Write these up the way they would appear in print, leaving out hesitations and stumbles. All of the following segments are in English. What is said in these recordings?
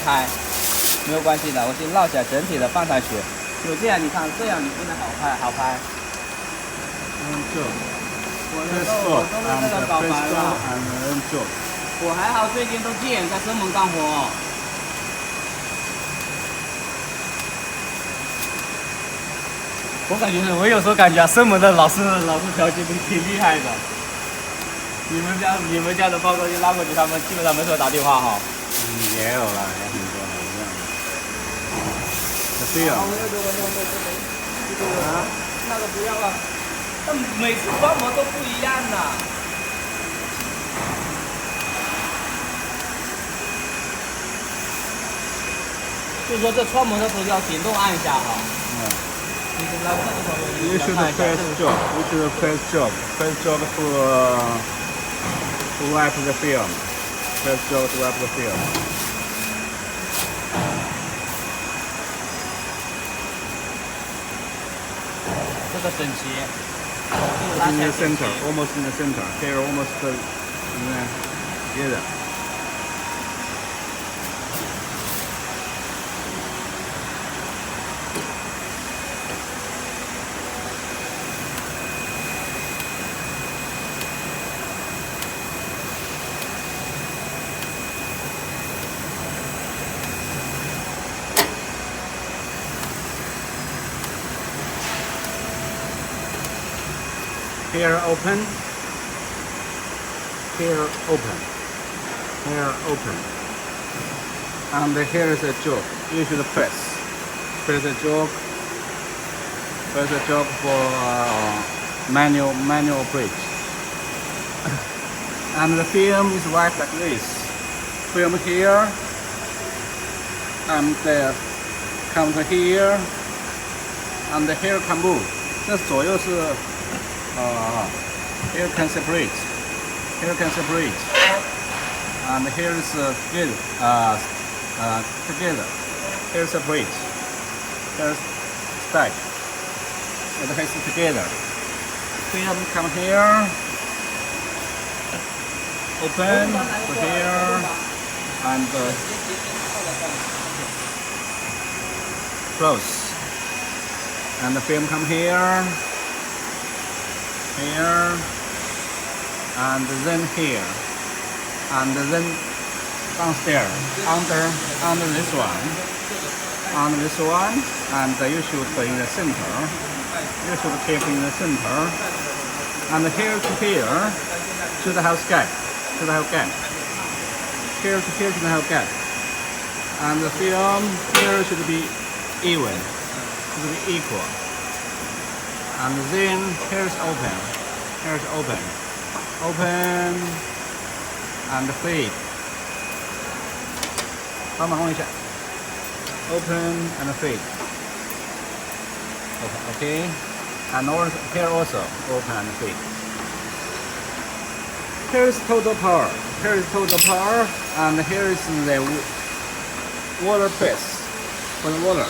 开，没有关系的，我先绕起来，整体的放上去。就这样，你看，这样你不能好拍，好拍。我都是那个搞烦了。我还好，最近都戒在生猛干活。我有时候感觉生猛的老师调节挺厉害的。你们家的报告一拉过去，他们基本上没怎么打电话哈。也有了，也很多这样。那个不要了。但每次观摩都不一样的。就是说这穿模的时候要行动按一下哈。You should press jog. You should press jog. Press jog to wipe the film. Press jog to wipe the film. 这个整齐。In the center, almost in the center. Here, almost together. Here open, here open, here open, and here is a jog. You should press the jog for manual bridge. And the film is wiped like this. Film here, and come to here, and here can move. 这左右是。Here can separate. Here can separate. And here is together. Together. Here separate. Here stack. It has together. Film come here. Open to here and close. And the film come here. Here and then here and then downstairs under this one and you should in the center. You should keep in the center, and here to here should have gap. Here to here should have gap, and the film here should be even, should be equal. And then here's open, open and fade. 帮忙一下 open and fade. Okay, and also here also open and fade. Here is total power. And here is the water press for the water.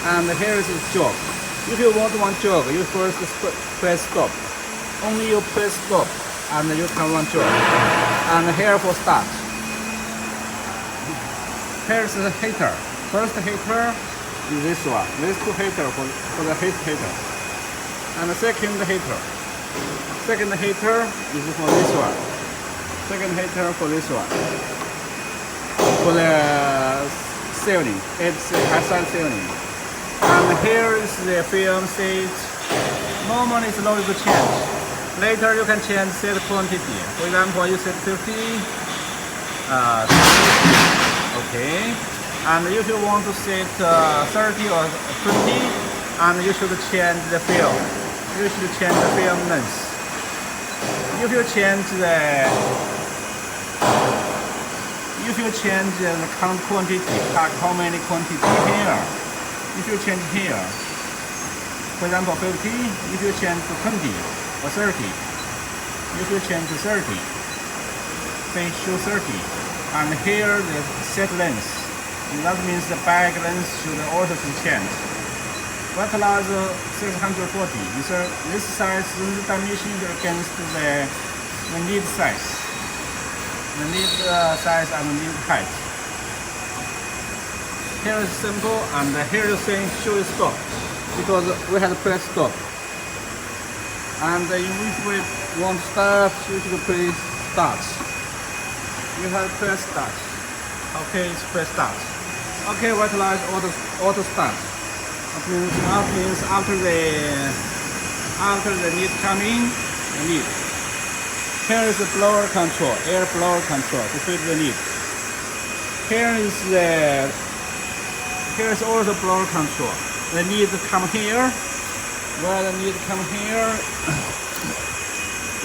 And here is the jog. If you want one jog, you first press stop. Only you press stop, and you can one jog. And here for start. Here's the heater. First heater is this one. These two heater for the heater. And the second heater. Second heater is for this one. Second heater for this one. For the sealing. It's outside sealing. And here is the film seat. Normally it's no need to change. Later you can change set quantity. For example, you set 50. Okay. And if you want to set 30 or 20, and you should change the film. You should change the film length. If you change the count quantity, how many quantity here. If you change here, for example 50, if you change to 20 or 30, if you change to 30, say show 30, and here the set length, that means the bag length should also change. What allows 640? This size, this dimension against the need size. the need size and the need height. Here is simple, and here is saying show you stop, because we have to press stop. And if we want to start, you should press start. You have to press start. Okay, it's press start. Okay, white light auto start. That means after the need come in, the need. Here is the blower control, air blower control to fit the need. Here is also blower control. The need to come here. Where the need come here.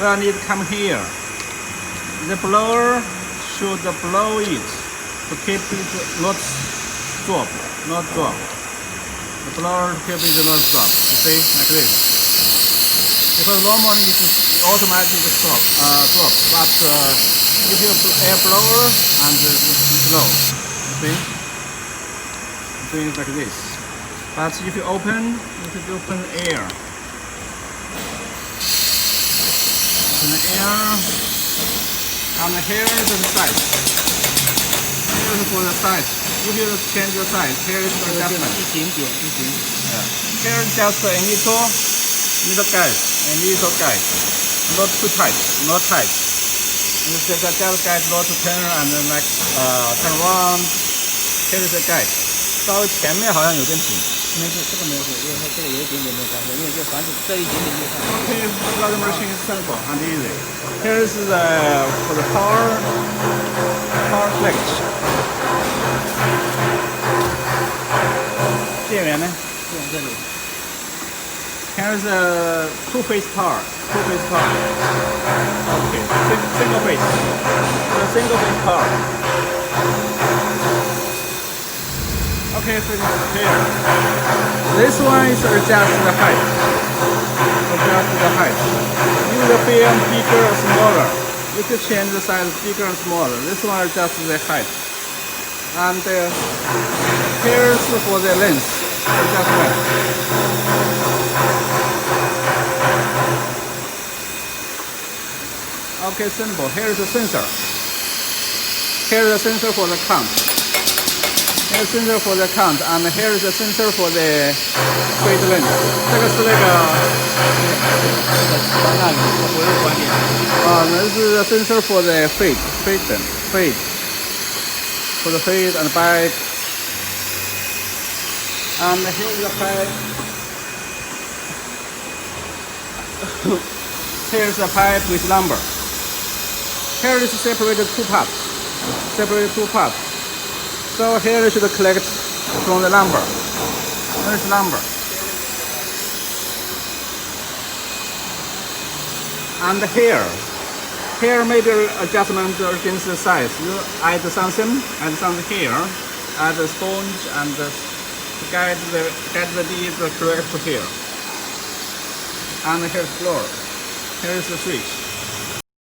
Where need come here. The blower should blow it to keep it not drop. The blower keep it not drop. You see, like this. Because normally it's automatic drop. But if you air blower and blow, you see, doing it like this. But if you open air. Open the air, and here is the size. Here is for the size. If you change the size, here is the adjustment. Here is just a little guide. Not too tight, not tight. It's just guide not to turn and then like turn around. Here is the guide. 稍微前面好像有点紧。没事，这个没有事，因为它这个有一点点没有关系，因为这反正这一点点就看。Okay, the machine is simple and easy. Here is for the power switch. 电源呢？电源这里。Here is a two-phase power. Okay, single phase power. Okay, finish here. This one is adjust the height. Use the film bigger or smaller. You can change the size bigger and smaller. This one adjusts the height. And here's for the length. Adjustment. Okay, simple. Here's the sensor. Here's the sensor for the count. Here's the sensor for the count, and here is the sensor for the fade length. 这个是那个this is the sensor for the fade, for the fade and back. And here is the pipe. Here is the pipe with lumber. Here is separated two parts. So here you should collect from the lumber. There is lumber. And here may be adjustment against the size. You add something here, add a sponge and to get the bead correct here. And here's floor. Here is the switch.